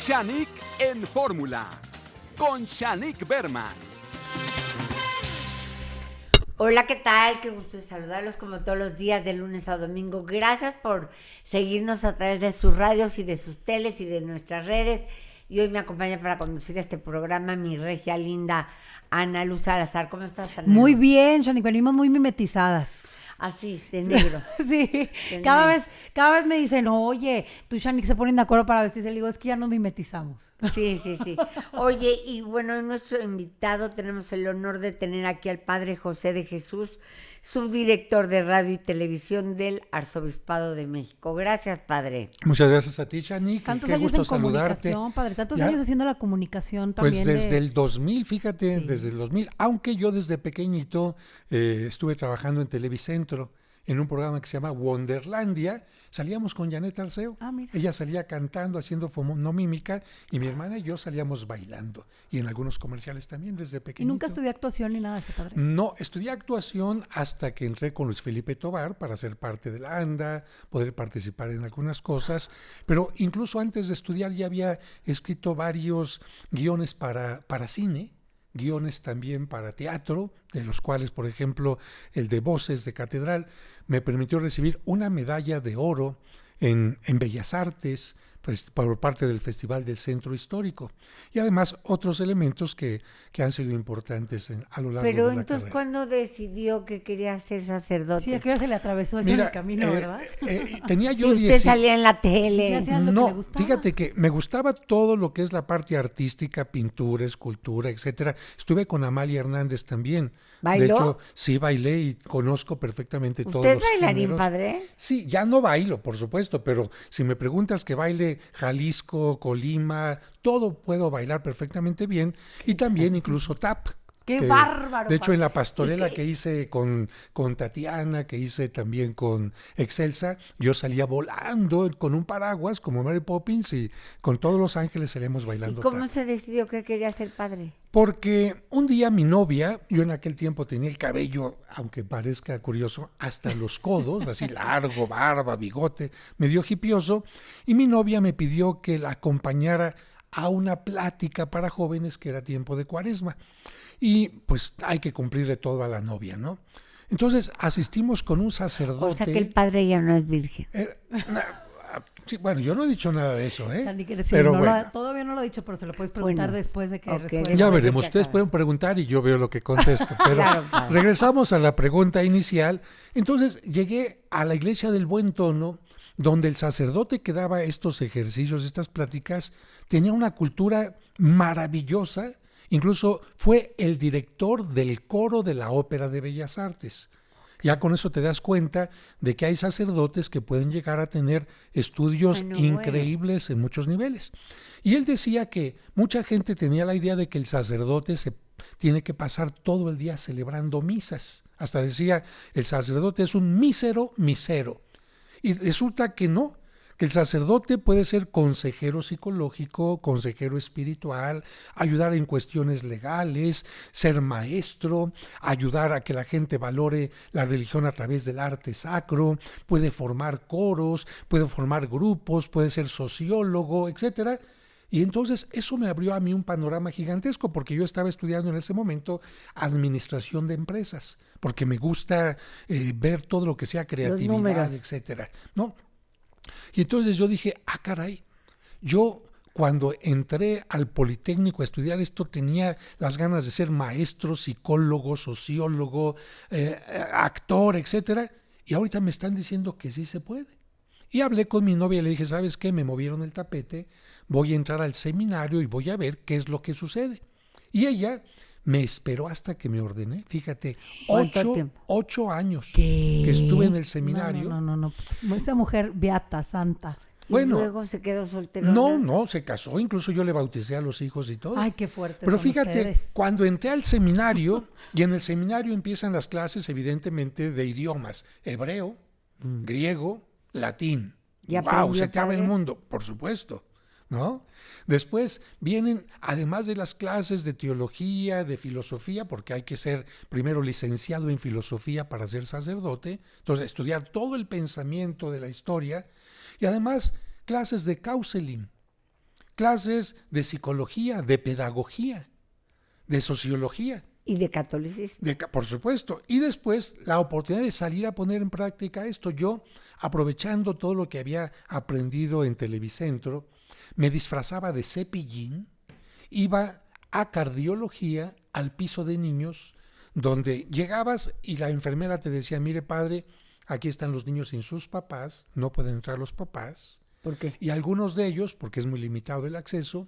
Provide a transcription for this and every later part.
Shanique en Fórmula, con Shanique Berman. Hola, ¿qué tal? Qué gusto saludarlos como todos los días de lunes a domingo. Gracias por seguirnos a través de sus radios y de sus teles y de nuestras redes. Y hoy me acompaña para conducir este programa mi regia linda Ana Luz Salazar. ¿Cómo estás, Ana? Muy bien, Shanique, venimos muy mimetizadas. Así, de negro. Sí, De cada negro. vez me dicen, oye, tú, Shanique, se ponen de acuerdo para vestirse. Le digo, es que ya nos mimetizamos. Sí. Oye, y bueno, en nuestro invitado tenemos el honor de tener aquí al padre José de Jesús, subdirector de Radio y Televisión del Arzobispado de México. Gracias, padre. Muchas gracias a ti, Shanique. Tantos Qué años gusto en saludarte. comunicación, padre, tantos Ya, años haciendo la comunicación pues también. desde el 2000, fíjate, Sí. desde el 2000, aunque yo desde pequeñito estuve trabajando en Televicentro, en un programa que se llama Wonderlandia. Salíamos con Janet Arceo. Ah, mira. Ella salía cantando, haciendo fonomímica, y mi hermana y yo salíamos bailando. Y en algunos comerciales también desde ¿Y pequeñito. nunca estudié actuación ni nada de eso, padre? No, estudié actuación hasta que entré con Luis Felipe Tobar para ser parte de la ANDA, poder participar en algunas cosas, pero incluso antes de estudiar ya había escrito varios guiones para cine, guiones también para teatro, de los cuales, por ejemplo, el de Voces de Catedral me permitió recibir una medalla de oro en Bellas Artes, pues, por parte del Festival del Centro Histórico, y además otros elementos que han sido importantes a lo largo Pero de la entonces, carrera. ¿cuándo decidió que quería ser sacerdote? Sí, a qué hora se le atravesó eso en el camino, ¿verdad? Tenía Si yo usted salía en la tele. Sí, ya hacía lo que No, le gustaba. fíjate que me gustaba todo lo que es la parte artística, pintura, escultura, etcétera. Estuve con Amalia Hernández también. ¿Bailó? De hecho, sí bailé y conozco perfectamente todos ¿Usted los es bailarín, géneros. padre? Sí, ya no bailo, por supuesto, pero si me preguntas que baile Jalisco, Colima, todo puedo bailar perfectamente bien, y también incluso tap. ¡Qué que, bárbaro! De hecho, padre. en la pastorela ¿Y qué? que hice con Tatiana, que hice también con Excelsa, yo salía volando con un paraguas como Mary Poppins, y con todos los ángeles salimos ¿Y bailando cómo tap. se decidió que quería ser padre? Porque un día mi novia, yo en aquel tiempo tenía el cabello, aunque parezca curioso, hasta los codos, así largo, barba, bigote, medio hipioso, y mi novia me pidió que la acompañara a una plática para jóvenes que era tiempo de Cuaresma. Y pues hay que cumplirle todo a la novia, ¿no? Entonces asistimos con un sacerdote. O sea que el padre ya no es virgen. Sí, bueno, yo no he dicho nada de eso, ¿eh? Shanique, sí, Pero no bueno. todavía no lo he dicho, pero se lo puedes preguntar Bueno, después de que ok. resuelva. Ya Después de veremos, que ustedes acabe. pueden preguntar y yo veo lo que contesto. Pero Claro, padre. regresamos a la pregunta inicial. Entonces llegué a la iglesia del Buen Tono, donde el sacerdote que daba estos ejercicios, estas pláticas, tenía una cultura maravillosa. Incluso fue el director del coro de la Ópera de Bellas Artes. Ya con eso te das cuenta de que hay sacerdotes que pueden llegar a tener estudios Bueno, increíbles en muchos niveles. Y él decía que mucha gente tenía la idea de que el sacerdote se tiene que pasar todo el día celebrando misas. Hasta decía, el sacerdote es un mísero misero. Y resulta que no, que el sacerdote puede ser consejero psicológico, consejero espiritual, ayudar en cuestiones legales, ser maestro, ayudar a que la gente valore la religión a través del arte sacro, puede formar coros, puede formar grupos, puede ser sociólogo, etcétera. Y entonces eso me abrió a mí un panorama gigantesco, porque yo estaba estudiando en ese momento administración de empresas, porque me gusta ver todo lo que sea creatividad, números. etcétera, ¿no? Y entonces yo dije, caray, yo cuando entré al Politécnico a estudiar esto tenía las ganas de ser maestro, psicólogo, sociólogo, actor, etcétera, y ahorita me están diciendo que sí se puede. Y hablé con mi novia y le dije, ¿sabes qué? Me movieron el tapete, voy a entrar al seminario y voy a ver qué es lo que sucede. Y ella me esperó hasta que me ordené, fíjate, ¿Cuánto tiempo? 8 años ¿Qué? que estuve en el seminario. No. Esa mujer beata, santa. Y Bueno, luego se quedó soltero. no, se casó, incluso yo le bauticé a los hijos y todo. Ay, qué fuerte. Pero son fíjate, ustedes. cuando entré al seminario, y en el seminario empiezan las clases evidentemente de idiomas, hebreo, griego, latín. ¿Y ¡Wow! aprendió, Se te abre el padre? mundo, por supuesto, ¿no? Después vienen, además de las clases de teología, de filosofía, porque hay que ser primero licenciado en filosofía para ser sacerdote, entonces estudiar todo el pensamiento de la historia, y además clases de counseling, clases de psicología, de pedagogía, de sociología. Y de catolicismo. Por supuesto. Y después la oportunidad de salir a poner en práctica esto. Yo, aprovechando todo lo que había aprendido en Televicentro, me disfrazaba de cepillín, iba a cardiología, al piso de niños, donde llegabas y la enfermera te decía, mire padre, aquí están los niños sin sus papás, no pueden entrar los papás. ¿Por qué? Y algunos de ellos, porque es muy limitado el acceso,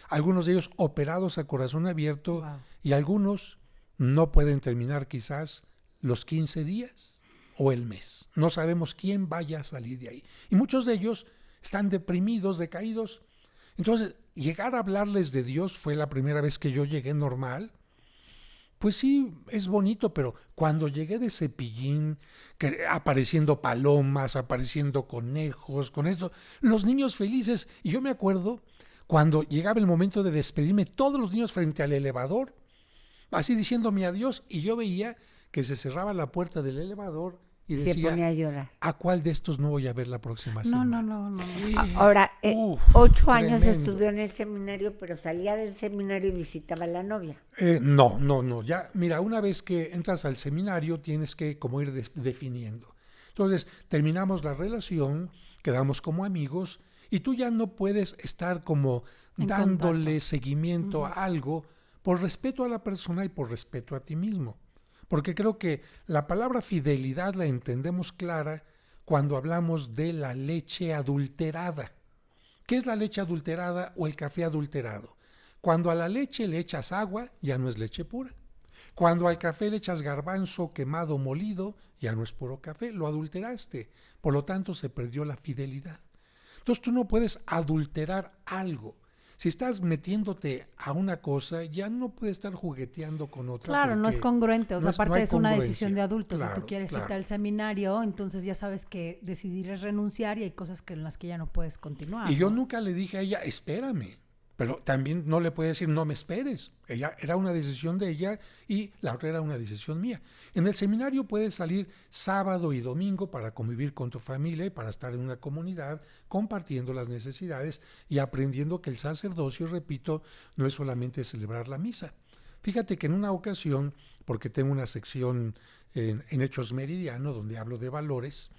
algunos de ellos operados a corazón abierto, Wow. y algunos no pueden terminar quizás los 15 días o el mes. No sabemos quién vaya a salir de ahí. Y muchos de ellos están deprimidos, decaídos. Entonces, llegar a hablarles de Dios fue la primera vez que yo llegué normal. Pues sí, es bonito, pero cuando llegué de cepillín, apareciendo palomas, apareciendo conejos, con esto, los niños felices. Y yo me acuerdo cuando llegaba el momento de despedirme, todos los niños frente al elevador, así diciéndome adiós, y yo veía que se cerraba la puerta del elevador y Se decía, ponía a llorar. ¿a cuál de estos no voy a ver la próxima No, semana? no. Ahora, Uf, 8 años tremendo. estudió en el seminario, pero salía del seminario y visitaba a la novia. No. Ya, mira, una vez que entras al seminario tienes que como ir definiendo. Entonces, terminamos la relación, quedamos como amigos y tú ya no puedes estar como En dándole contacto. seguimiento a algo por respeto a la persona y por respeto a ti mismo. Porque creo que la palabra fidelidad la entendemos clara cuando hablamos de la leche adulterada. ¿Qué es la leche adulterada o el café adulterado? Cuando a la leche le echas agua, ya no es leche pura. Cuando al café le echas garbanzo quemado molido, ya no es puro café, lo adulteraste. Por lo tanto, se perdió la fidelidad. Entonces tú no puedes adulterar algo. Si estás metiéndote a una cosa, ya no puedes estar jugueteando con otra. Claro, no es porque congruente, o sea, no aparte hay es una congruencia. decisión de adultos. Si Claro, tú quieres claro. irte al seminario, entonces ya sabes que decidir es renunciar y hay cosas en las que ya no puedes continuar. Y yo ¿no? nunca le dije a ella, espérame. Pero también no le puede decir, no me esperes. Ella era una decisión de ella y la otra era una decisión mía. En el seminario puedes salir sábado y domingo para convivir con tu familia y para estar en una comunidad, compartiendo las necesidades y aprendiendo que el sacerdocio, repito, no es solamente celebrar la misa. Fíjate que en una ocasión, porque tengo una sección en Hechos Meridiano donde hablo de valores,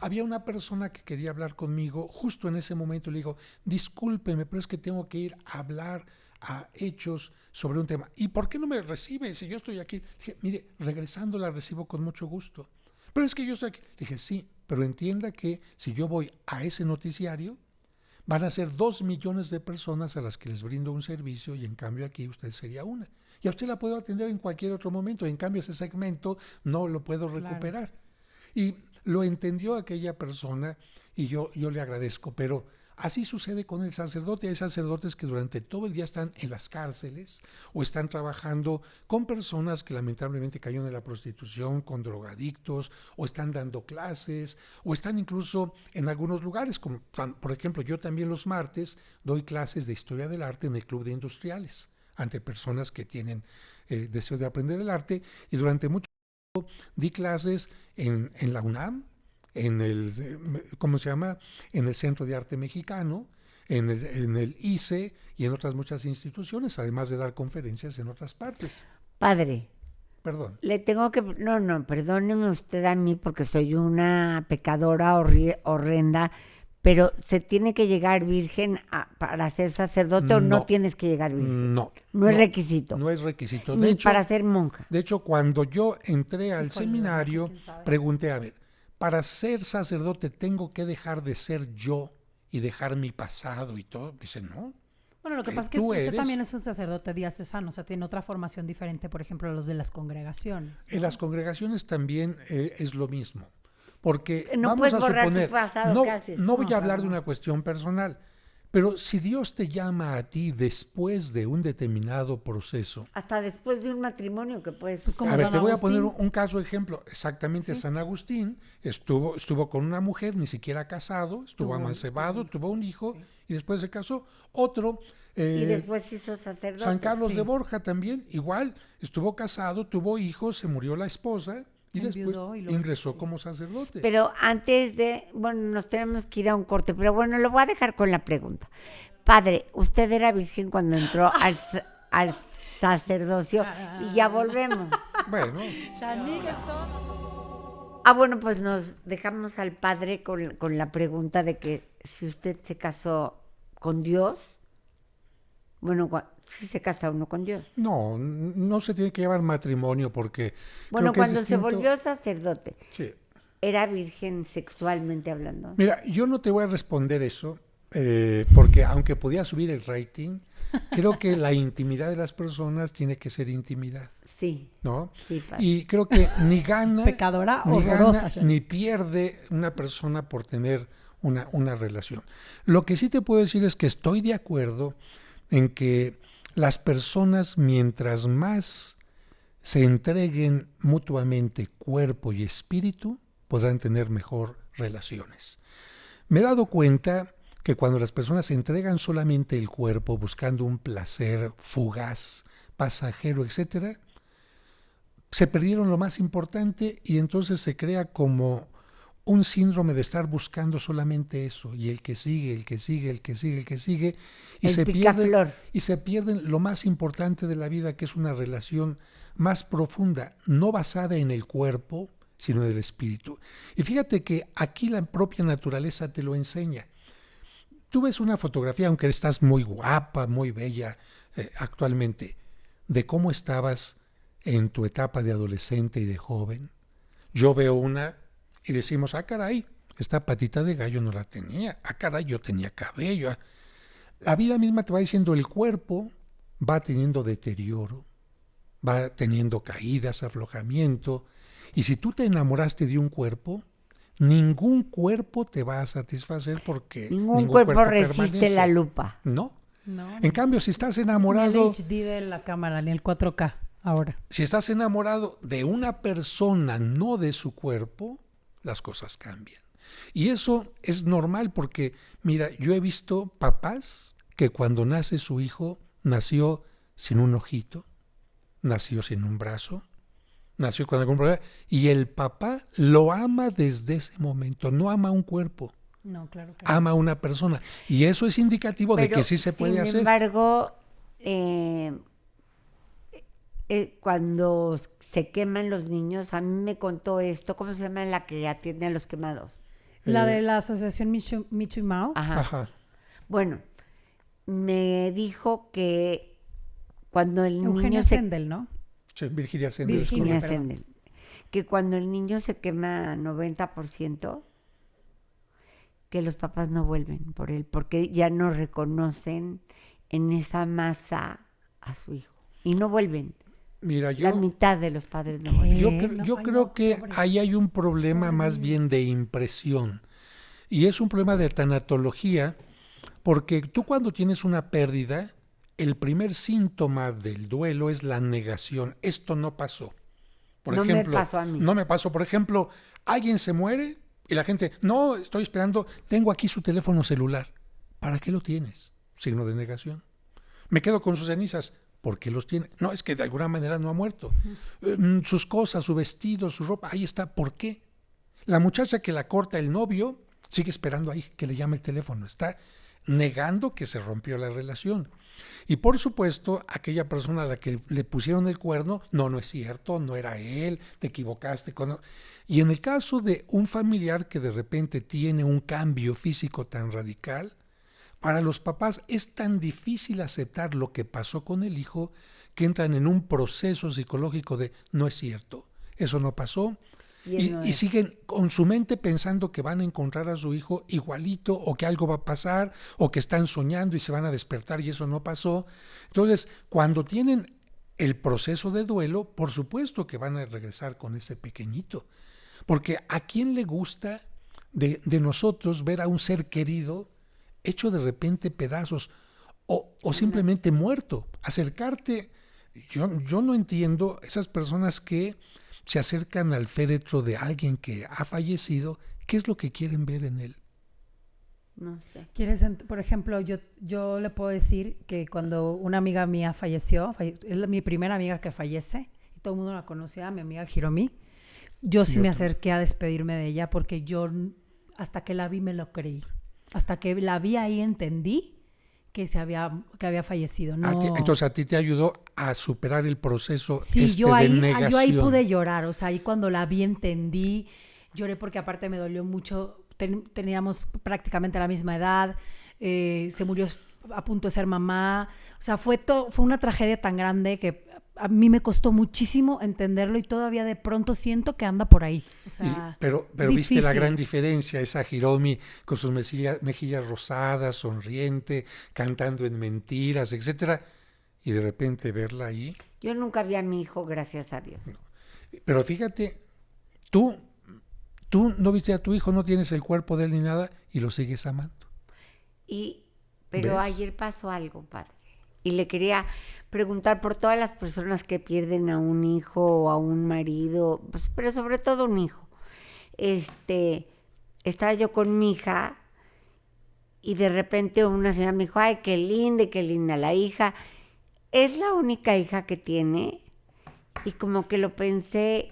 había una persona que quería hablar conmigo. Justo en ese momento le digo, discúlpeme, pero es que tengo que ir a hablar a Hechos sobre un tema. ¿Y por qué no me recibe si yo estoy aquí? Dije, mire, regresando la recibo con mucho gusto. Pero es que yo estoy aquí. Dije, sí, pero entienda que si yo voy a ese noticiario, van a ser 2 millones de personas a las que les brindo un servicio y en cambio aquí usted sería una. Y a usted la puedo atender en cualquier otro momento. En cambio ese segmento no lo puedo recuperar. Y lo entendió aquella persona y yo le agradezco. Pero así sucede con el sacerdote. Hay sacerdotes que durante todo el día están en las cárceles o están trabajando con personas que lamentablemente cayeron en la prostitución, con drogadictos, o están dando clases, o están incluso en algunos lugares, como por ejemplo yo también los martes doy clases de historia del arte en el Club de Industriales, ante personas que tienen deseo de aprender el arte, y durante mucho tiempo di clases en la UNAM, en el, ¿cómo se llama?, en el Centro de Arte Mexicano, en el ICE y en otras muchas instituciones, además de dar conferencias en otras partes. Padre, Perdón. le tengo que... No, perdóneme usted a mí porque soy una pecadora horrenda, pero ¿se tiene que llegar virgen para ser sacerdote o no tienes que llegar virgen? No. No es requisito. No es requisito. Ni para ser monja. De hecho, cuando yo entré al seminario, ¿quién sabe? pregunté, a ver, para ser sacerdote tengo que dejar de ser yo y dejar mi pasado y todo. Dice, no. Bueno, lo que pasa es que tú usted eres- también es un sacerdote diocesano, o sea, tiene otra formación diferente, por ejemplo, a los de las congregaciones. En las congregaciones también es lo mismo. Porque No vamos puedes a borrar tu suponer, pasado, no, ¿qué haces? no voy No, a hablar claro, de no. una cuestión personal, pero si Dios te llama a ti después de un determinado proceso, Hasta después de un matrimonio que puedes... Pues como a ver, San te voy a poner Agustín. un caso ejemplo. Exactamente, Sí. San Agustín estuvo con una mujer, ni siquiera casado, estuvo Tuvo un amancebado, hijo, tuvo un hijo sí. y después se casó. Otro, y después hizo sacerdote. San Carlos sí. de Borja también, igual, estuvo casado, tuvo hijos, se murió la esposa y después Enviudó y luego- ingresó sí. como sacerdote. Pero antes de... Bueno, nos tenemos que ir a un corte, pero bueno, lo voy a dejar con la pregunta. Padre, usted era virgen cuando entró al sacerdocio y ya volvemos. Bueno, Bueno, pues nos dejamos al padre con la pregunta de que si usted se casó con Dios, bueno, si se casa uno con Dios. no se tiene que llevar matrimonio porque Bueno, creo que es cuando se distinto. volvió sacerdote, Sí. ¿era virgen sexualmente hablando? Mira, yo no te voy a responder eso, porque aunque podía subir el rating, creo que la intimidad de las personas tiene que ser intimidad, Sí, ¿no? sí, padre. Y creo que ni gana, Pecadora ni horrorosa, gana, Shani. ni pierde una persona por tener una relación. Lo que sí te puedo decir es que estoy de acuerdo en que las personas, mientras más se entreguen mutuamente cuerpo y espíritu, podrán tener mejor relaciones. Me he dado cuenta que cuando las personas se entregan solamente el cuerpo buscando un placer fugaz, pasajero, etcétera, se perdieron lo más importante y entonces se crea como un síndrome de estar buscando solamente eso y el que sigue, el que sigue, el que sigue, el que sigue y El se picaflor. pierden lo más importante de la vida, que es una relación más profunda, no basada en el cuerpo, sino en el espíritu. Y fíjate que aquí la propia naturaleza te lo enseña. Tú ves una fotografía, aunque estás muy guapa, muy bella actualmente, de cómo estabas en tu etapa de adolescente y de joven. Yo veo una y decimos, caray, esta patita de gallo no la tenía. Caray, yo tenía cabello. La vida misma te va diciendo, el cuerpo va teniendo deterioro, va teniendo caídas, aflojamiento. Y si tú te enamoraste de un cuerpo, ningún cuerpo te va a satisfacer porque Ningún cuerpo resiste permanece. la lupa. No. No, En cambio, si estás ni el enamorado, HD de la cámara, ni el 4K ahora. si estás enamorado de una persona, no de su cuerpo, las cosas cambian. Y eso es normal porque, mira, yo he visto papás que cuando nace su hijo, nació sin un ojito, nació sin un brazo, nació con algún problema, y el papá lo ama desde ese momento, no ama un cuerpo, No, claro que no. ama a una persona. Y eso es indicativo de que sí se puede hacer. Sin embargo, cuando se queman los niños, a mí me contó esto, ¿cómo se llama la que atiende a los quemados? La de la asociación Michu y Mao. Ajá. Ajá. Bueno, me dijo que cuando el Eugenia niño se... Sendel, ¿no? Sí, Virginia Sendel. es Virginia. correcto. Sendel, que cuando el niño se quema 90%, que los papás no vuelven por él, porque ya no reconocen en esa masa a su hijo. Y no vuelven. Mira, La yo... mitad de los padres no vuelven. Yo Ay, creo no, que pobre. ahí hay un problema más bien de impresión. Y es un problema de tanatología, porque tú cuando tienes una pérdida, el primer síntoma del duelo es la negación. Esto no pasó. Por No me ejemplo, pasó a mí. no me pasó. Por ejemplo, alguien se muere y la gente, no, estoy esperando, tengo aquí su teléfono celular. ¿Para qué lo tienes? Signo de negación. Me quedo con sus cenizas. ¿Por qué los tiene? No, es que de alguna manera no ha muerto. Sus cosas, su vestido, su ropa, ahí está. ¿Por qué? La muchacha que la corta el novio sigue esperando ahí que le llame el teléfono. Está negando que se rompió la relación. Y por supuesto, aquella persona a la que le pusieron el cuerno, no es cierto, no era él, te equivocaste. Y en el caso de un familiar que de repente tiene un cambio físico tan radical, para los papás es tan difícil aceptar lo que pasó con el hijo que entran en un proceso psicológico de no es cierto, eso no pasó. Y siguen con su mente pensando que van a encontrar a su hijo igualito o que algo va a pasar o que están soñando y se van a despertar y eso no pasó. Entonces, cuando tienen el proceso de duelo, por supuesto que van a regresar con ese pequeñito. Porque ¿a quién le gusta de nosotros ver a un ser querido hecho de repente pedazos o simplemente muerto? Acercarte, yo no entiendo esas personas que se acercan al féretro de alguien que ha fallecido, ¿qué es lo que quieren ver en él? No sé. Por ejemplo, yo le puedo decir que cuando una amiga mía falleció, es mi primera amiga que fallece, y todo el mundo la conocía, mi amiga Hiromi, yo sí me acerqué a despedirme de ella porque yo hasta que la vi me lo creí. Hasta que la vi ahí entendí que había fallecido. No. Entonces a ti te ayudó a superar el proceso Sí, yo de ahí negación. pude llorar, o sea, ahí cuando la vi entendí, lloré porque aparte me dolió mucho, teníamos prácticamente la misma edad, se murió a punto de ser mamá, o sea, fue una tragedia tan grande que a mí me costó muchísimo entenderlo y todavía de pronto siento que anda por ahí. O sea, Pero viste la gran diferencia, esa Hiromi con sus mejillas rosadas, sonriente, cantando en mentiras, etcétera, y de repente verla ahí. Yo nunca vi a mi hijo, gracias a Dios. Pero fíjate, tú no viste a tu hijo, no tienes el cuerpo de él ni nada y lo sigues amando. Pero ¿Ves? ayer pasó algo, padre. Y le quería preguntar por todas las personas que pierden a un hijo o a un marido, pues, pero sobre todo un hijo. Estaba yo con mi hija y de repente una señora me dijo, ay, qué linda la hija. Es la única hija que tiene. Y como que lo pensé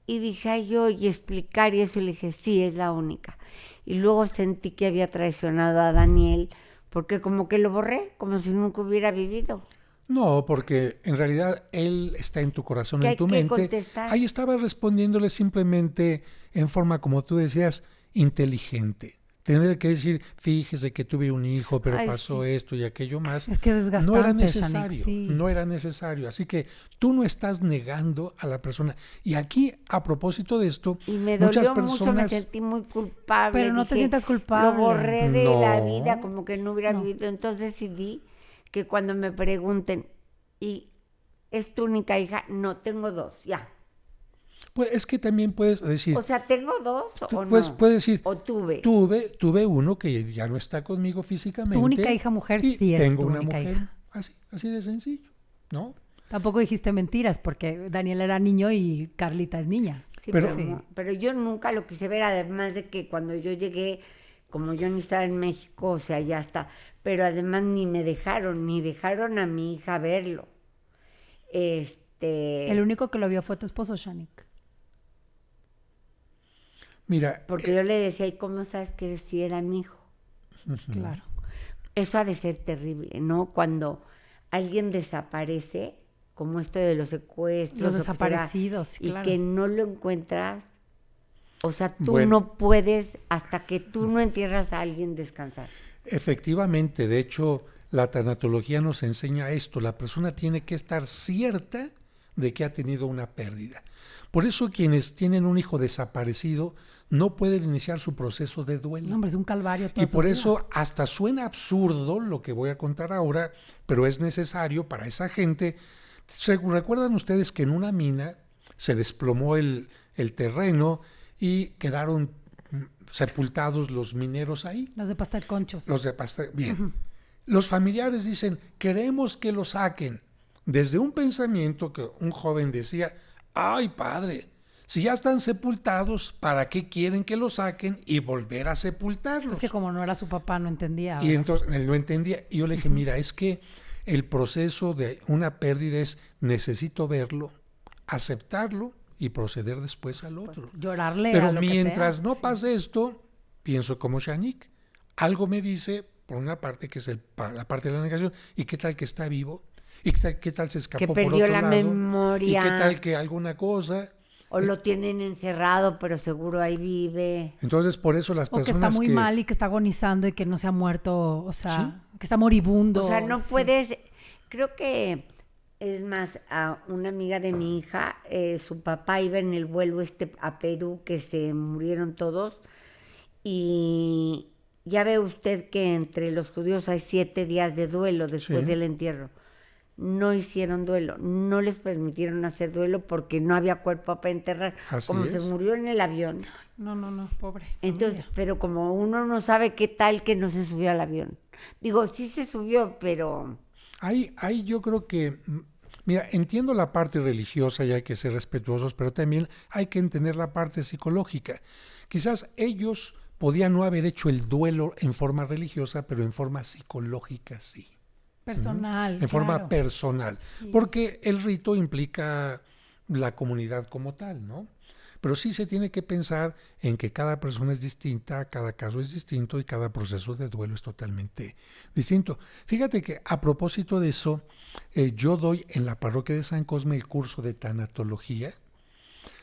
y dije, ay, yo, y explicar y eso, y le dije, sí, es la única. Y luego sentí que había traicionado a Daniel, porque como que lo borré, como si nunca hubiera vivido. No, porque en realidad él está en tu corazón, ¿Qué en hay tu que mente. contestar? Ahí estaba respondiéndole simplemente en forma, como tú decías, inteligente. Tener que decir, fíjese que tuve un hijo, pero Ay, pasó sí. esto y aquello más. es que es desgastante, No era Shanique, necesario, sí. no era necesario. Así que tú no estás negando a la persona. Y aquí, a propósito de esto, Y me muchas dolió mucho, me personas... sentí muy culpable. Pero no te Dije, sientas culpable. Lo borré de la No. vida, como que no hubiera No. vivido. Entonces decidí que cuando me pregunten, ¿y es tu única hija? No, tengo dos, ya. Pues es que también puedes decir... O sea, ¿tengo dos tú o puedes, no? puedes decir, ¿O tuve? tuve uno que ya no está conmigo físicamente. Tu única hija mujer y sí es tengo tu una única mujer. hija. Así de sencillo, ¿no? Tampoco dijiste mentiras porque Daniel era niño y Carlita es niña. Sí, Pero- pero yo nunca lo quise ver, además de que cuando yo llegué, como yo ni estaba en México, o sea, ya está, pero además ni dejaron a mi hija verlo. El único que lo vio fue tu esposo, Shanique. Mira, Porque yo le decía, ¿y cómo sabes que sí era mi hijo? Claro. Eso ha de ser terrible, ¿no? Cuando alguien desaparece, como esto de los secuestros, Los o que se va, desaparecidos, y claro. que no lo encuentras, o sea, tú Bueno. no puedes, hasta que tú no entierras a alguien, descansar. efectivamente, de hecho, la tanatología nos enseña esto. La persona tiene que estar cierta de que ha tenido una pérdida. Por eso quienes tienen un hijo desaparecido no pueden iniciar su proceso de duelo. No, hombre, es un calvario. Y toda su por vida. eso hasta suena absurdo lo que voy a contar ahora, pero es necesario para esa gente. ¿Recuerdan ustedes que en una mina se desplomó el terreno y quedaron sepultados los mineros ahí? Los de pasta de conchos. Los de pasta. Bien. Los familiares dicen, queremos que lo saquen. Desde un pensamiento que un joven decía, ay padre, si ya están sepultados, ¿para qué quieren que lo saquen y volver a sepultarlos? Es que como no era su papá, no entendía. Y ¿verdad? entonces él no entendía. Y yo le dije, mira, es que el proceso de una pérdida es necesito verlo, aceptarlo y proceder después al otro. Llorarle Pero a lo que mientras sea. no Sí. pase esto, pienso como Shanique. Algo me dice, por una parte, que es la parte de la negación, ¿y qué tal que está vivo? ¿Y qué tal se escapó Que por perdió otro la lado? memoria. ¿Y qué tal que alguna cosa? O lo tienen encerrado, pero seguro ahí vive. Entonces, por eso las O que personas está muy mal y que está agonizando y que no se ha muerto, o sea, que está moribundo. O sea, no sí. puedes. Creo que es más, a una amiga de mi hija, su papá iba en el vuelo a Perú, que se murieron todos. Y ya ve usted que entre los judíos hay 7 días de duelo después Sí. del entierro. No hicieron duelo, no les permitieron hacer duelo porque no había cuerpo para enterrar. Así Como es. se murió en el avión. No, pobre. Entonces, familia. pero como uno no sabe qué tal que no se subió al avión. Digo, sí se subió, pero Ahí yo creo que, mira, entiendo la parte religiosa y hay que ser respetuosos, pero también hay que entender la parte psicológica. Quizás ellos podían no haber hecho el duelo en forma religiosa, pero en forma psicológica sí. Personal. En forma claro. personal, porque el rito implica la comunidad como tal, ¿no? pero sí se tiene que pensar en que cada persona es distinta, cada caso es distinto y cada proceso de duelo es totalmente distinto. Fíjate que a propósito de eso, yo doy en la parroquia de San Cosme el curso de tanatología.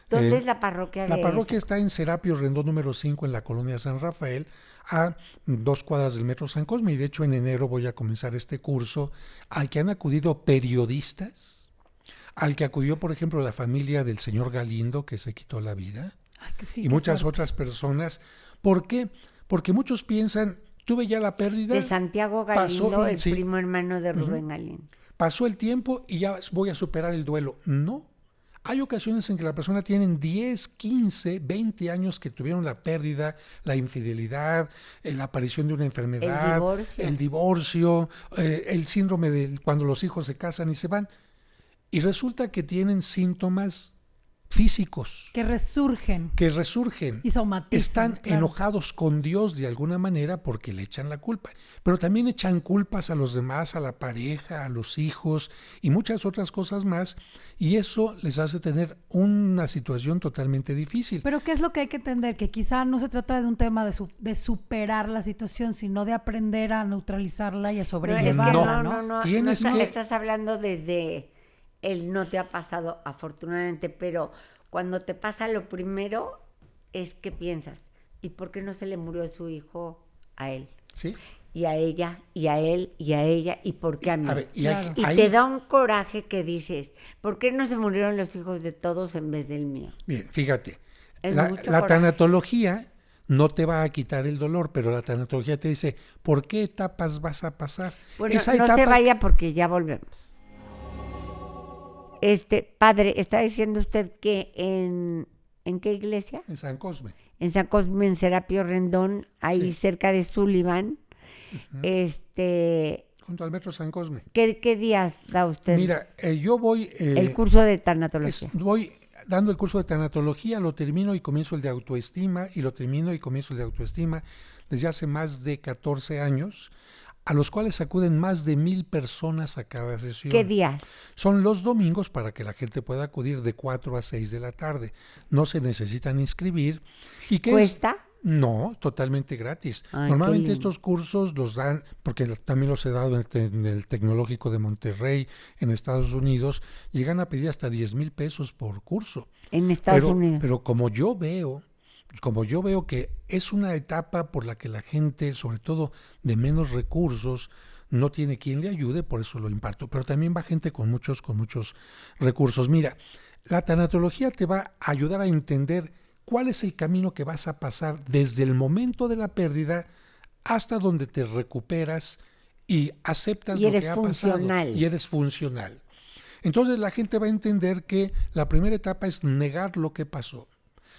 ¿Dónde es la parroquia? La parroquia está en Serapio Rendón número 5 en la colonia San Rafael, a 2 cuadras del metro San Cosme, y de hecho en enero voy a comenzar este curso al que han acudido periodistas, al que acudió, por ejemplo, la familia del señor Galindo, que se quitó la vida, Ay, que sí, y qué muchas fuerte. otras personas. ¿Por qué? Porque muchos piensan, tuve ya la pérdida, De Santiago Galindo, pasó, el sí, primo hermano de Rubén Galindo. pasó el tiempo y ya voy a superar el duelo. No. Hay ocasiones en que la persona tiene 10, 15, 20 años que tuvieron la pérdida, la infidelidad, la aparición de una enfermedad, el divorcio, el síndrome de cuando los hijos se casan y se van. Y resulta que tienen síntomas físicos Que resurgen que resurgen. y somatizan. Están claro. enojados con Dios de alguna manera porque le echan la culpa, pero también echan culpas a los demás, a la pareja, a los hijos y muchas otras cosas más, y eso les hace tener una situación totalmente difícil. Pero ¿qué es lo que hay que entender? Que quizá no se trata de un tema de superar la situación, sino de aprender a neutralizarla y a sobrellevarla, ¿no? No, Tienes que... estás hablando desde el no te ha pasado afortunadamente, pero cuando te pasa lo primero es que piensas, ¿y por qué no se le murió su hijo a él? ¿Sí? Y a ella, y a él, y a ella, ¿y por qué a mí? A ver, Claro. Y te da un coraje que dices, ¿por qué no se murieron los hijos de todos en vez del mío? Bien, fíjate, Es la mucho coraje. tanatología no te va a quitar el dolor, pero la tanatología te dice, ¿por qué etapas vas a pasar? Bueno, Esa no se etapa- vaya porque ya volvemos. Padre, está diciendo usted que ¿en qué iglesia? En San Cosme. En San Cosme, en Serapio Rendón, ahí Sí. cerca de Sullivan. Junto al metro San Cosme. ¿Qué días da usted Mira, yo voy... el curso de tanatología? voy dando el curso de tanatología, lo termino y comienzo el de autoestima, y lo termino y comienzo el de autoestima desde hace más de 14 años, a los cuales acuden más de 1,000 personas a cada sesión. ¿Qué días? Son los domingos para que la gente pueda acudir de 4 a 6 de la tarde. No se necesitan inscribir. ¿Y qué es? ¿Cuesta? No, totalmente gratis. Ay, Normalmente qué lindo. estos cursos los dan, porque también los he dado en el Tecnológico de Monterrey, en Estados Unidos, llegan a pedir hasta 10,000 pesos por curso. En Estados Unidos. Pero como yo veo que es una etapa por la que la gente, sobre todo de menos recursos, no tiene quien le ayude, por eso lo imparto. Pero también va gente con muchos recursos. Mira, la tanatología te va a ayudar a entender cuál es el camino que vas a pasar desde el momento de la pérdida hasta donde te recuperas y aceptas Y lo eres que ha funcional. pasado. Y eres funcional. Entonces la gente va a entender que la primera etapa es negar lo que pasó.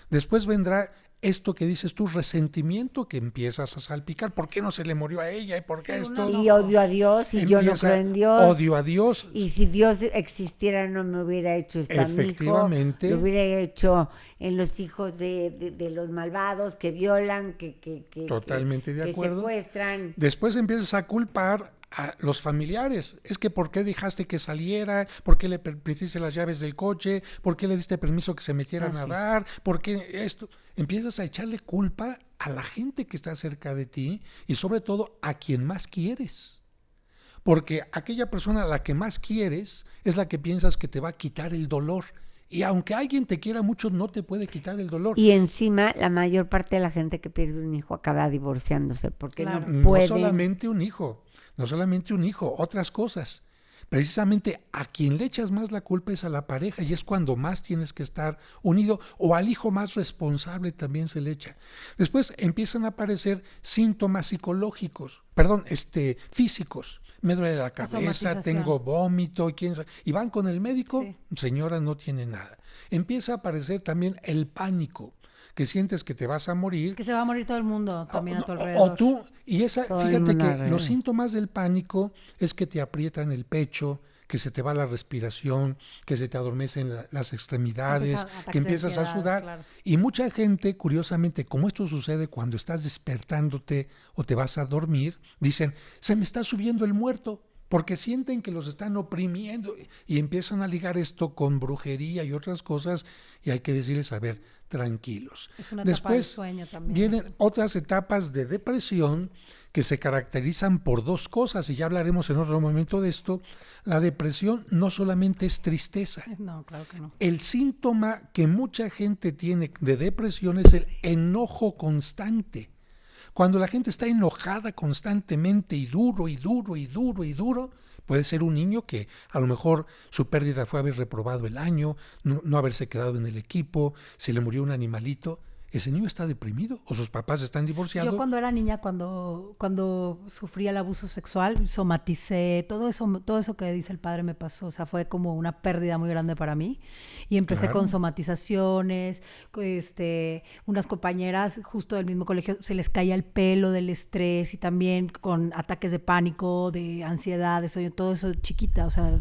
Después vendrá esto que dices tú, resentimiento, que empiezas a salpicar. ¿Por qué no se le murió a ella? ¿Y por qué esto? Y odio a Dios, y yo no Empieza creo en Dios. Odio a Dios. Y si Dios existiera no me hubiera hecho esto a mi hijo, Efectivamente. lo hubiera hecho en los hijos de los malvados que violan, que Totalmente de que acuerdo. secuestran. Después empiezas a culpar a los familiares. Es que ¿por qué dejaste que saliera? ¿Por qué le permitiste las llaves del coche? ¿Por qué le diste permiso que se metiera a nadar? ¿Por qué esto? Empiezas a echarle culpa a la gente que está cerca de ti y sobre todo a quien más quieres. Porque aquella persona a la que más quieres es la que piensas que te va a quitar el dolor. Y aunque alguien te quiera mucho, no te puede quitar el dolor. Y encima la mayor parte de la gente que pierde un hijo acaba divorciándose porque Claro. no No pueden. solamente un hijo, otras cosas. Precisamente a quien le echas más la culpa es a la pareja y es cuando más tienes que estar unido, o al hijo más responsable también se le echa. Después empiezan a aparecer síntomas físicos. Me duele la cabeza, somatización. tengo vómito, y van con el médico, Sí. señora, no tiene nada. Empieza a aparecer también el pánico, que sientes que te vas a morir. Que se va a morir todo el mundo también a tu O alrededor. tú, y Todo el fíjate mundo que alrededor. los síntomas del pánico es que te aprietan el pecho, que se te va la respiración, que se te adormecen las extremidades, Empieza ataques que de empiezas a ansiedad, sudar. claro. Y mucha gente, curiosamente, como esto sucede cuando estás despertándote o te vas a dormir, dicen, se me está subiendo el muerto. porque sienten que los están oprimiendo y empiezan a ligar esto con brujería y otras cosas y hay que decirles, a ver, tranquilos. Es una etapa Después del sueño también. vienen otras etapas de depresión que se caracterizan por dos cosas y ya hablaremos en otro momento de esto. La depresión no solamente es tristeza. No, claro que no. El síntoma que mucha gente tiene de depresión es el enojo constante. Cuando la gente está enojada constantemente y duro, puede ser un niño que a lo mejor su pérdida fue haber reprobado el año, no haberse quedado en el equipo, se le murió un animalito. Ese niño está deprimido o sus papás están divorciados. Yo cuando era niña, cuando sufría el abuso sexual, somaticé, todo eso que dice el padre me pasó, o sea, fue como una pérdida muy grande para mí. Y empecé Claro. con somatizaciones, unas compañeras justo del mismo colegio se les caía el pelo del estrés y también con ataques de pánico, de ansiedad, de sueño, todo eso chiquita, o sea,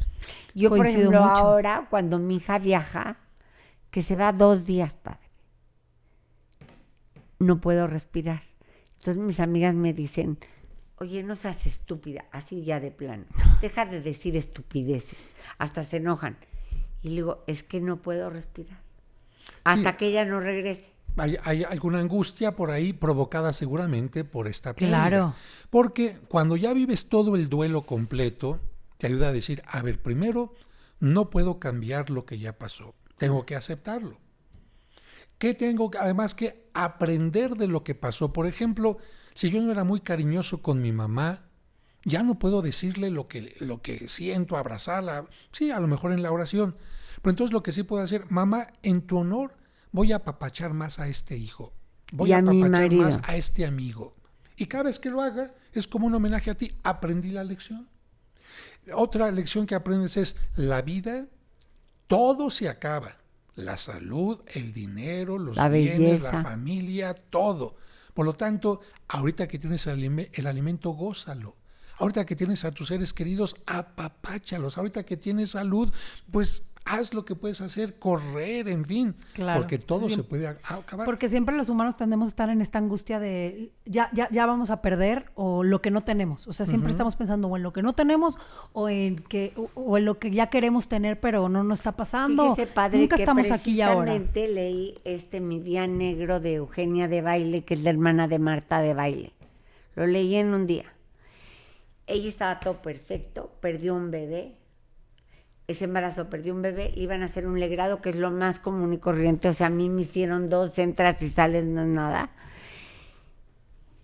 Yo, por coincido ejemplo, mucho. ahora, cuando mi hija viaja, que se va 2 días, padre, no puedo respirar. Entonces mis amigas me dicen, oye, no seas estúpida, así ya de plano. Deja de decir estupideces. Hasta se enojan. Y le digo, es que no puedo respirar. Hasta que ella no regrese. Hay alguna angustia por ahí provocada seguramente por esta pérdida. Claro. Porque cuando ya vives todo el duelo completo, te ayuda a decir, a ver, primero, no puedo cambiar lo que ya pasó. Tengo que aceptarlo. ¿Qué tengo además que aprender de lo que pasó? Por ejemplo, si yo no era muy cariñoso con mi mamá, ya no puedo decirle lo que siento, abrazarla, sí, a lo mejor en la oración. Pero entonces lo que sí puedo hacer, mamá, en tu honor voy a apapachar más a este hijo, voy Y a a mi apapachar marido. más a este amigo. Y cada vez que lo haga es como un homenaje a ti, aprendí la lección. Otra lección que aprendes es, la vida, todo se acaba. La salud, el dinero, los La bienes, la belleza. familia, todo. Por lo tanto, ahorita que tienes el alimento, gózalo. Ahorita que tienes a tus seres queridos, apapáchalos. Ahorita que tienes salud, pues haz lo que puedes hacer, correr, en fin. Claro. Porque todo Sí. se puede acabar. Porque siempre los humanos tendemos a estar en esta angustia de ya vamos a perder o lo que no tenemos. O sea, siempre estamos pensando o en lo que no tenemos o en lo que ya queremos tener, pero no nos está pasando. Fíjese, padre, Nunca que estamos aquí y ahora. precisamente leí Mi Día Negro de Eugenia de Baile, que es la hermana de Marta de Baile. Lo leí en un día. Ella estaba todo perfecto, perdió un bebé. Ese embarazo, perdió un bebé, le iban a hacer un legrado, que es lo más común y corriente. O sea, a mí me hicieron 2, entras y sales, no es nada.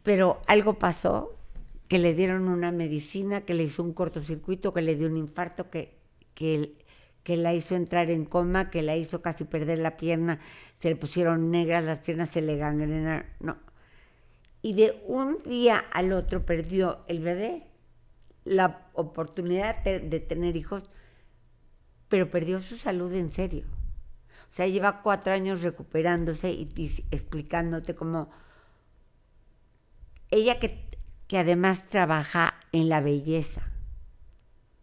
Pero algo pasó, que le dieron una medicina, que le hizo un cortocircuito, que le dio un infarto, que la hizo entrar en coma, que la hizo casi perder la pierna, se le pusieron negras, las piernas se le gangrenaron, no. Y de un día al otro perdió el bebé, la oportunidad de tener hijos, pero perdió su salud en serio. O sea, lleva 4 años recuperándose y explicándote cómo ella que además trabaja en la belleza,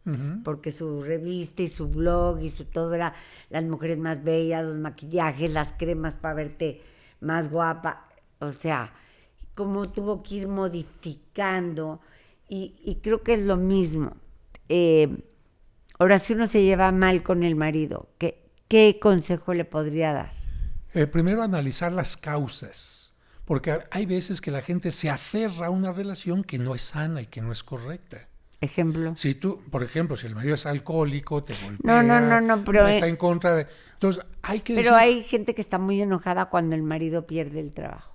Ujú. porque su revista y su blog y su todo era las mujeres más bellas, los maquillajes, las cremas para verte más guapa. O sea, cómo tuvo que ir modificando y creo que es lo mismo. Ahora, si uno se lleva mal con el marido, ¿qué consejo le podría dar? Primero analizar las causas, porque hay veces que la gente se aferra a una relación que no es sana y que no es correcta. Ejemplo. Si tú, por ejemplo, si el marido es alcohólico, te golpea, No, pero está en contra de... Entonces, hay que decir, Pero hay gente que está muy enojada cuando el marido pierde el trabajo.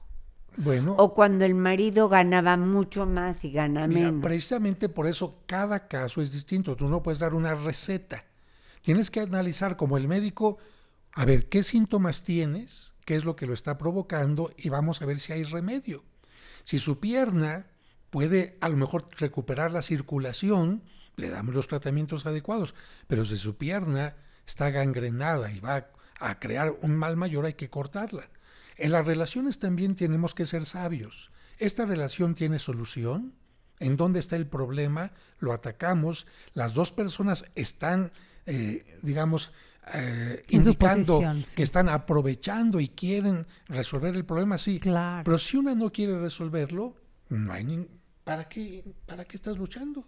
bueno, O cuando el marido ganaba mucho más y gana mira, menos. precisamente por eso cada caso es distinto. Tú no puedes dar una receta. Tienes que analizar como el médico, a ver, ¿qué síntomas tienes? ¿Qué es lo que lo está provocando? Y vamos a ver si hay remedio. Si su pierna puede a lo mejor recuperar la circulación, le damos los tratamientos adecuados. Pero si su pierna está gangrenada y va a crear un mal mayor, hay que cortarla. En las relaciones también tenemos que ser sabios. ¿Esta relación tiene solución? ¿En dónde está el problema? Lo atacamos. Las dos personas están, En su indicando posición, sí. que están aprovechando y quieren resolver el problema, sí. Claro. Pero si una no quiere resolverlo, no hay ¿para qué estás luchando?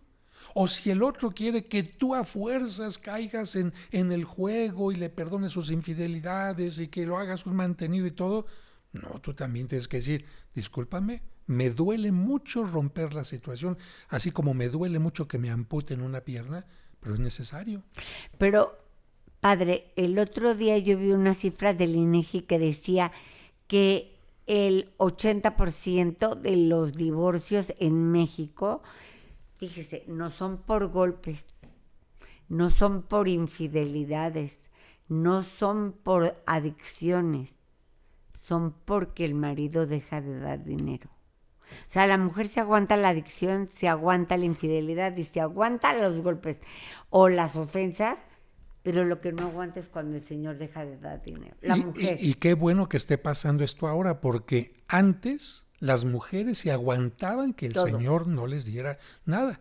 O si el otro quiere que tú a fuerzas caigas en el juego y le perdones sus infidelidades y que lo hagas un mantenido y todo, no, tú también tienes que decir, discúlpame, me duele mucho romper la situación, así como me duele mucho que me amputen una pierna, pero es necesario. Pero, padre, el otro día yo vi unas cifras del INEGI que decía que el 80% de los divorcios en México, fíjese, no son por golpes, no son por infidelidades, no son por adicciones, son porque el marido deja de dar dinero. O sea, la mujer se aguanta la adicción, se aguanta la infidelidad y se aguanta los golpes o las ofensas, pero lo que no aguanta es cuando el señor deja de dar dinero. La mujer. Y qué bueno que esté pasando esto ahora, porque antes las mujeres se aguantaban que el Todo. señor no les diera nada.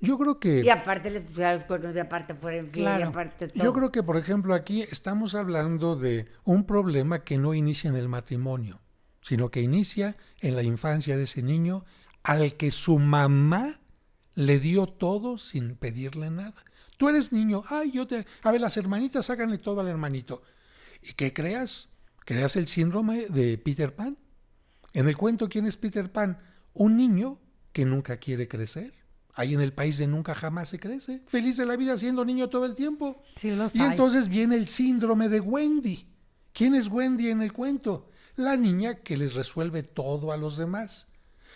Yo creo que... Y aparte le pusieron los cuernos, y aparte fuera infiel, Claro. y aparte todo. Yo creo que, por ejemplo, aquí estamos hablando de un problema que no inicia en el matrimonio, sino que inicia en la infancia de ese niño al que su mamá le dio todo sin pedirle nada. Tú eres niño, a ver, las hermanitas, háganle todo al hermanito. ¿Y qué creas? Creas el síndrome de Peter Pan. En el cuento, ¿quién es Peter Pan? Un niño que nunca quiere crecer. Ahí en el país de nunca jamás se crece. Feliz de la vida siendo niño todo el tiempo. Sí, los Y hay. entonces viene el síndrome de Wendy. ¿Quién es Wendy en el cuento? La niña que les resuelve todo a los demás.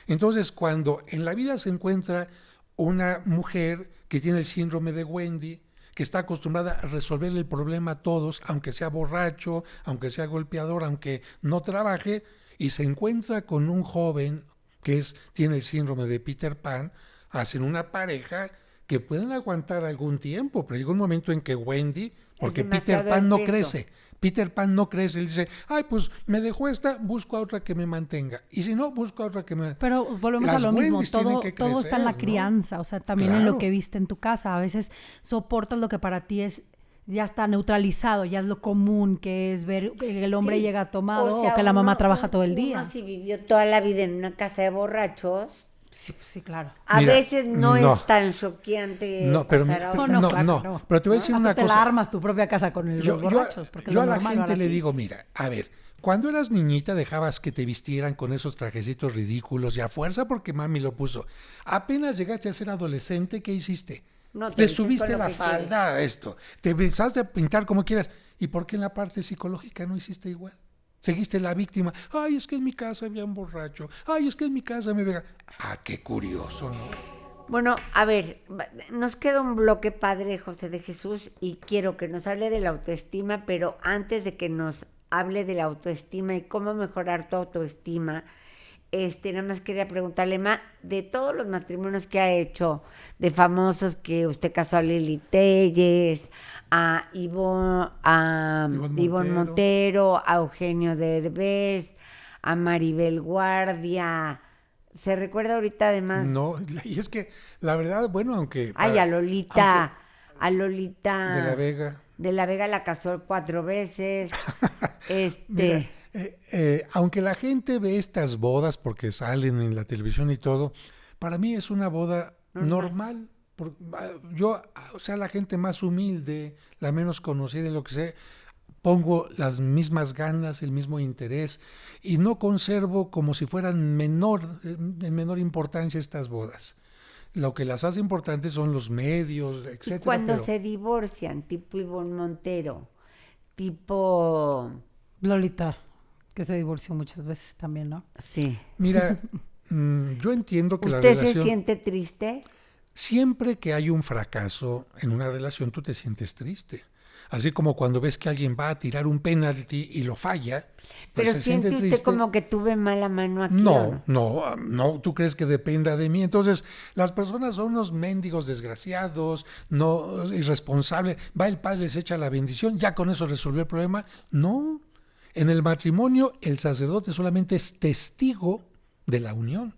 Entonces, cuando en la vida se encuentra una mujer que tiene el síndrome de Wendy, que está acostumbrada a resolver el problema a todos, aunque sea borracho, aunque sea golpeador, aunque no trabaje, y se encuentra con un joven que tiene el síndrome de Peter Pan, hacen una pareja que pueden aguantar algún tiempo, pero llega un momento en que Wendy, porque Peter demasiado Pan el no peso. crece, Peter Pan no crece, él dice, ay, pues me dejó esta, busco a otra que me mantenga, y si no, busco a otra que me... Pero volvemos Las a lo mismo, Wendys tienen todo, que todo está en la crecer, ¿no? crianza, o sea, también en Claro. lo que viste en tu casa. A veces soportas lo que para ti es, ya está neutralizado, ya es lo común, que es ver que el hombre Sí, llega tomado o sea, o que la mamá uno- trabaja todo el día. Uno si vivió toda la vida en una casa de borrachos, Sí, sí, claro. a Mira, veces no no. es tan choqueante No, pero pasar a pero otra. No, no, claro, no, no. pero te voy a decir Hasta una te cosa. la armas tu propia casa con los borrachos, porque es Yo lo a la normal gente ahora le aquí. digo, mira, a ver, cuando eras niñita dejabas que te vistieran con esos trajecitos ridículos y a fuerza porque mami lo puso. Apenas llegaste a ser adolescente, ¿qué hiciste? No, te Le vistes subiste con lo la que falda a esto, te empezaste a pintar como quieras. ¿Y por qué en la parte psicológica no hiciste igual? Seguiste la víctima. Ay, es que en mi casa había un borracho. Ay, es que en mi casa me vega. Ah, qué curioso, ¿no? Bueno, a ver, nos queda un bloque, Padre José de Jesús, y quiero que nos hable de la autoestima, pero antes de que nos hable de la autoestima y cómo mejorar tu autoestima, nada más quería preguntarle más de todos los matrimonios que ha hecho, de famosos que usted casó a Lili Telles, a Ivonne Montero, a Eugenio Derbez, a Maribel Guardia. ¿Se recuerda ahorita además? No, y es que la verdad, bueno, aunque... Ay, a Lolita De la Vega. De la Vega la casó 4 veces. Mira, aunque la gente ve estas bodas porque salen en la televisión y todo, para mí es una boda normal. Yo, o sea, la gente más humilde, la menos conocida, lo que sea, pongo las mismas ganas, el mismo interés y no conservo como si fueran en menor importancia estas bodas. Lo que las hace importantes son los medios, Y etcétera. cuando pero- se divorcian, tipo Ivonne Montero, tipo... Lolita, que se divorció muchas veces también, ¿no? Sí. Mira, yo entiendo que la ¿Usted se relación... siente triste? Siempre que hay un fracaso en una relación, tú te sientes triste. Así como cuando ves que alguien va a tirar un penalti y lo falla, pues Pero se siente siente usted triste. como que tuve mala mano aquí. ¿o No, no, no, tú crees que dependa de mí. Entonces, las personas son unos mendigos desgraciados, no irresponsables. Va el padre, les echa la bendición, ya con eso resolvió el problema. No, en el matrimonio el sacerdote solamente es testigo de la unión.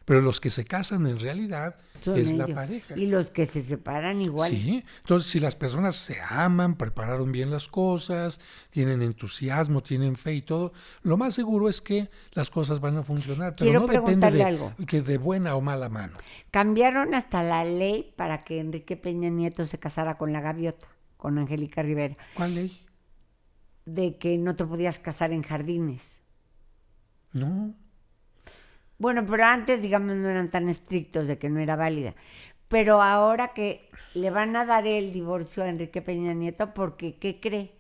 Pero los que se casan en realidad Son es la ellos. pareja. Y los que se separan igual. Sí, entonces si las personas se aman, prepararon bien las cosas, tienen entusiasmo, tienen fe y todo, lo más seguro es que las cosas van a funcionar, pero Quiero no depende preguntarle algo. que de buena o mala mano. Cambiaron hasta la ley para que Enrique Peña Nieto se casara con la gaviota, con Angélica Rivera, ¿Cuál ley? de que no te podías casar en jardines. No. Bueno, pero antes, digamos, no eran tan estrictos de que no era válida. Pero ahora que le van a dar el divorcio a Enrique Peña Nieto, porque ¿qué cree?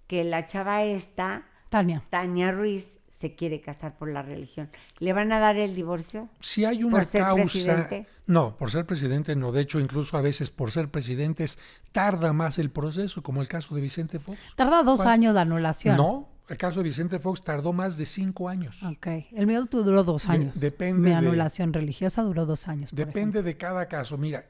Que la chava esta, Tania. Tania Ruiz, se quiere casar por la religión. ¿Le van a dar el divorcio? Si hay una ¿Por ser causa, presidente? no, por ser presidente no, de hecho incluso a veces por ser presidentes tarda más el proceso, como el caso de Vicente Fox. Tarda 2 ¿Cuál? años la anulación. No, el caso de Vicente Fox tardó más de 5 años. Ok. El mío duró 2 años. depende Mi de- anulación religiosa duró 2 años. por Depende de cada caso. Mira,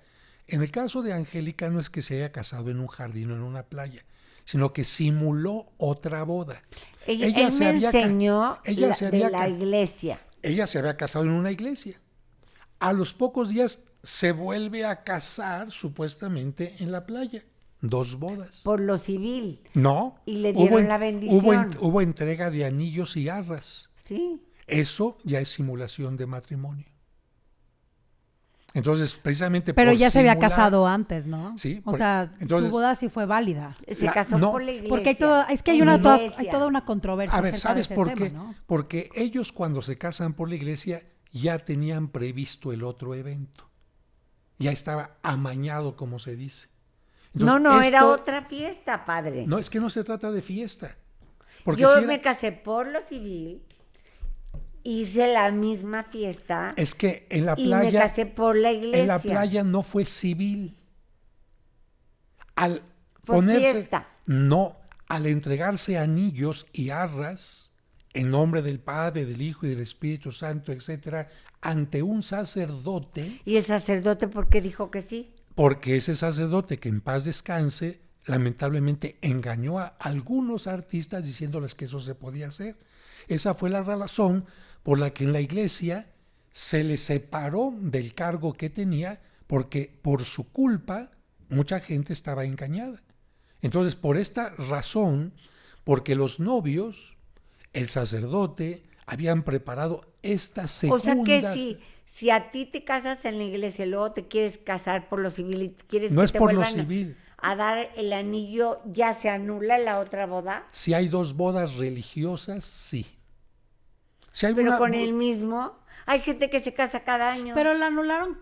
en el caso de Angélica no es que se haya casado en un jardín o en una playa, sino que simuló otra boda. Él me enseñó ella se de había la iglesia. Ella se había casado en una iglesia. A los pocos días se vuelve a casar supuestamente en la playa. 2 bodas. Por lo civil. No. Y le dieron la bendición. Hubo entrega de anillos y arras. Sí. Eso ya es simulación de matrimonio. Entonces, precisamente Pero por ya se había simular- casado antes, ¿no? Sí, O sea, entonces- su boda sí fue válida. Se La- casó no, por la iglesia. Porque es que hay En una la hay iglesia. toda una controversia A ver, acerca de ¿sabes ese por tema, qué? ¿no? Porque ellos cuando se casan por la iglesia ya tenían previsto el otro evento. Ya estaba amañado, como se dice. Entonces, No, era esto- otra fiesta, padre. No, es que no se trata de fiesta. Porque Yo si era- me casé por lo civil, hice la misma fiesta es que en la y me playa, casé por la iglesia. en la playa no fue civil. Al Fue ponerse, fiesta. no, al entregarse anillos y arras en nombre del Padre, del Hijo y del Espíritu Santo, etcétera, ante un sacerdote, ¿Y el sacerdote por qué dijo que sí? porque ese sacerdote, que en paz descanse, lamentablemente engañó a algunos artistas diciéndoles que eso se podía hacer. Esa fue la razón por la que en la iglesia se le separó del cargo que tenía, porque por su culpa mucha gente estaba engañada. Entonces, por esta razón, porque los novios, el sacerdote, habían preparado esta segunda... O sea que si a ti te casas en la iglesia y luego te quieres casar por lo civil y quieres No que es te por lo vuelvan civil. a dar el anillo, ¿ya se anula la otra boda? Si hay 2 bodas religiosas, sí. Si hay Pero una- con el mismo. Hay gente que se casa cada año. Pero la anularon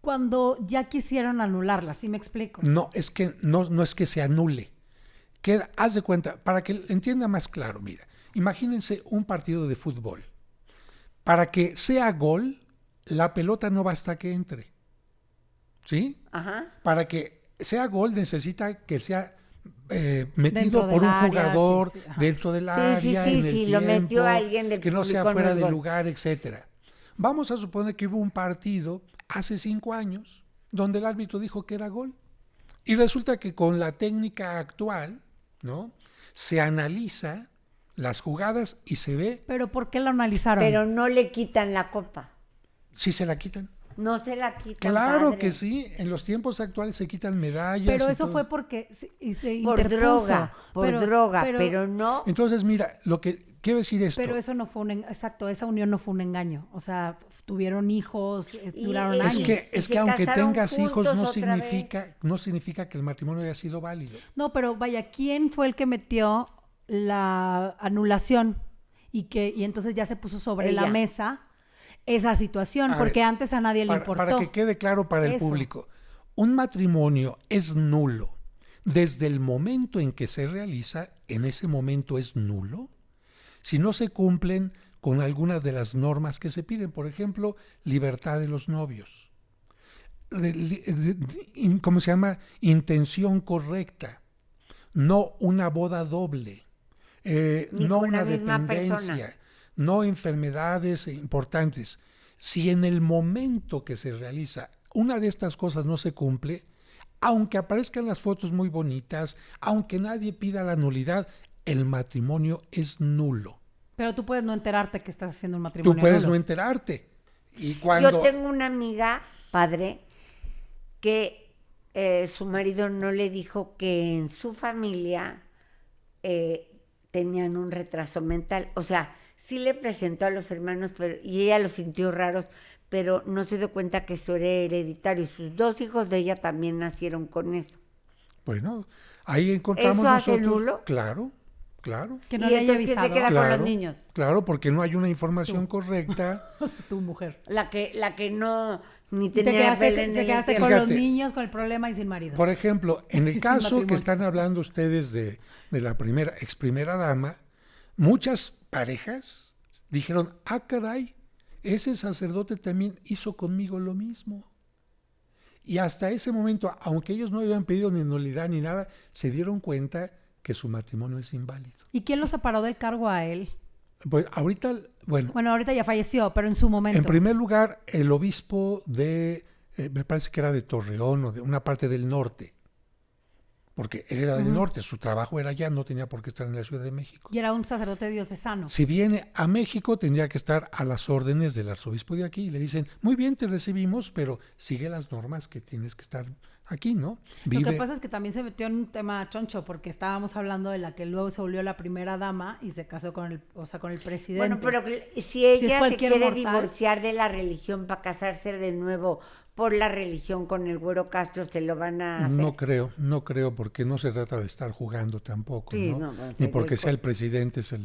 cuando ya quisieron anularla, ¿sí me explico? No, es que no es que se anule. Haz de cuenta, para que entienda más claro, mira, imagínense un partido de fútbol. Para que sea gol, la pelota no basta que entre. ¿Sí? Ajá. Para que sea gol necesita que sea metido Dentro por del un área, jugador sí, ajá. dentro del Sí, área, sí, en el sí, lo metió tiempo, alguien del que no sea público, fuera no es de gol. lugar, etcétera. Vamos a suponer que hubo un partido hace 5 años donde el árbitro dijo que era gol. Y resulta que con la técnica actual, ¿no? Se analiza las jugadas y se ve Pero ¿por qué lo analizaron? Pero no le quitan la copa. si se la quitan. No se la quitan. Claro padre. que sí, en los tiempos actuales se quitan medallas. Pero y eso todo. fue porque se Por interpuso. droga, pero no. Entonces, mira, lo que quiero decir esto. Pero eso no fue exacto, esa unión no fue un engaño. O sea, tuvieron hijos, duraron y- años. Es Y se que aunque casaron tengas hijos juntos no otra vez. significa que el matrimonio haya sido válido. No, pero vaya, ¿quién fue el que metió la anulación? Y entonces ya se puso sobre la Ella. mesa esa situación, A porque ver, antes a nadie le importó. Para que quede claro para el Eso. público, un matrimonio es nulo desde el momento en que se realiza, en ese momento es nulo, si no se cumplen con algunas de las normas que se piden, por ejemplo, libertad de los novios, ¿cómo se llama? Intención correcta, no una boda doble, Ni no con la una misma dependencia, persona. no enfermedades importantes. Si en el momento que se realiza una de estas cosas no se cumple, aunque aparezcan las fotos muy bonitas, aunque nadie pida la nulidad, el matrimonio es nulo. Pero tú puedes no enterarte que estás haciendo un Tú matrimonio puedes nulo. no enterarte. Y cuando... Yo tengo una amiga, padre, que su marido no le dijo que en su familia tenían un retraso mental. O sea, sí le presentó a los hermanos y ella los sintió raros, pero no se dio cuenta que eso era hereditario. Y sus 2 hijos de ella también nacieron con eso. Bueno, ahí encontramos ¿Eso hace nosotros... nulo? Claro, claro. Que no ¿Y le haya entonces quién avisado. se queda con los niños? Claro, porque no hay una información correcta. Tu mujer. La que no ni Y te tenía vela en te el quedaste entierro. con los Fíjate. niños, con el problema y sin marido. Por ejemplo, en el Sin caso matrimonio. que están hablando ustedes de la ex primera dama, muchas parejas dijeron, caray, ese sacerdote también hizo conmigo lo mismo. Y hasta ese momento, aunque ellos no habían pedido ni nulidad ni nada, se dieron cuenta que su matrimonio es inválido. ¿Y quién lo separó del cargo a él? Pues ahorita, bueno, Bueno, ahorita ya falleció, pero en su momento. en primer lugar, el obispo de, me parece que era de Torreón o de una parte del norte, porque él era del norte, su trabajo era allá, no tenía por qué estar en la Ciudad de México. Y era un sacerdote diocesano. Si viene a México, tendría que estar a las órdenes del arzobispo de aquí y le dicen, muy bien, te recibimos, pero sigue las normas que tienes que estar aquí, ¿no? Lo que pasa es que también se metió en un tema choncho, porque estábamos hablando de la que luego se volvió la primera dama y se casó con el presidente. Bueno, pero si ella se cualquier quiere mortal. divorciar de la religión para casarse de nuevo por la religión con el Güero Castro, se lo van a hacer. No creo, porque no se trata de estar jugando tampoco, Sí, ¿no? no, no, Ni se porque le sea el presidente se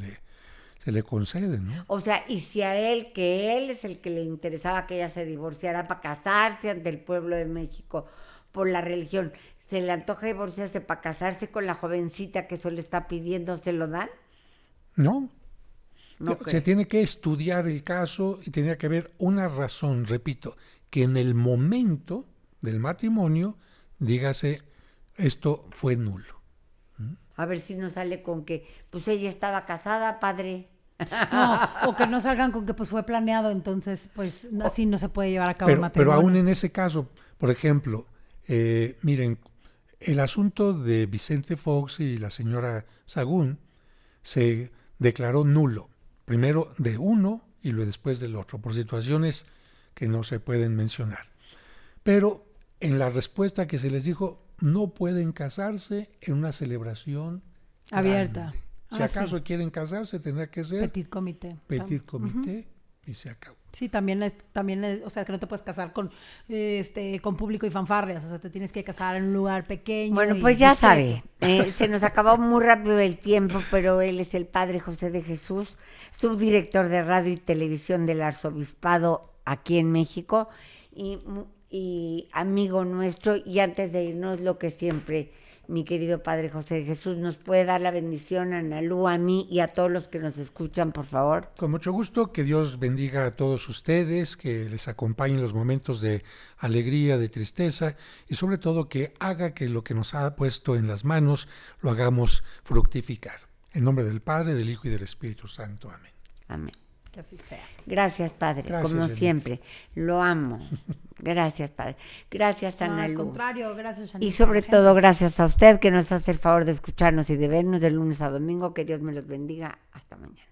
le concede, ¿no? O sea, y si a él, que él es el que le interesaba que ella se divorciara para casarse ante el pueblo de México por la religión, ¿se le antoja divorciarse para casarse con la jovencita que eso le está pidiendo? ¿Se lo dan? No. No Se creo. tiene que estudiar el caso y tenía que haber una razón, repito, que en el momento del matrimonio, dígase, esto fue nulo. A ver si nos sale con que, pues ella estaba casada, padre. No, o que no salgan con que pues fue planeado, entonces pues así no se puede llevar a cabo el Pero matrimonio. aún en ese caso, por ejemplo, miren, el asunto de Vicente Fox y la señora Sagún se declaró nulo, primero de uno y luego después del otro, por situaciones que no se pueden mencionar. Pero en la respuesta que se les dijo, no pueden casarse en una celebración Abierta. grande. Si acaso sí. quieren casarse, tendrá que ser Petit comité. petit comité y se acabó. Sí, también es, o sea, que no te puedes casar con público y fanfarrias, o sea, te tienes que casar en un lugar pequeño. Bueno, y pues ya discreto. sabe, se nos acabó muy rápido el tiempo, pero él es el padre José de Jesús, subdirector de radio y televisión del Arzobispado aquí en México y amigo nuestro. Y antes de irnos, lo que siempre, mi querido padre José de Jesús, nos puede dar la bendición a Analú, a mí y a todos los que nos escuchan, por favor. Con mucho gusto, que Dios bendiga a todos ustedes, que les acompañe en los momentos de alegría, de tristeza y sobre todo que haga que lo que nos ha puesto en las manos lo hagamos fructificar. En nombre del Padre, del Hijo y del Espíritu Santo. Amén. Amén. Que así sea. Gracias, padre, Gracias, como Enrique. siempre. Lo amo. Gracias, padre. Gracias, No, al Analú. contrario, gracias, Y Janine, sobre por ejemplo. todo, gracias a usted que nos hace el favor de escucharnos y de vernos de lunes a domingo. Que Dios me los bendiga. Hasta mañana.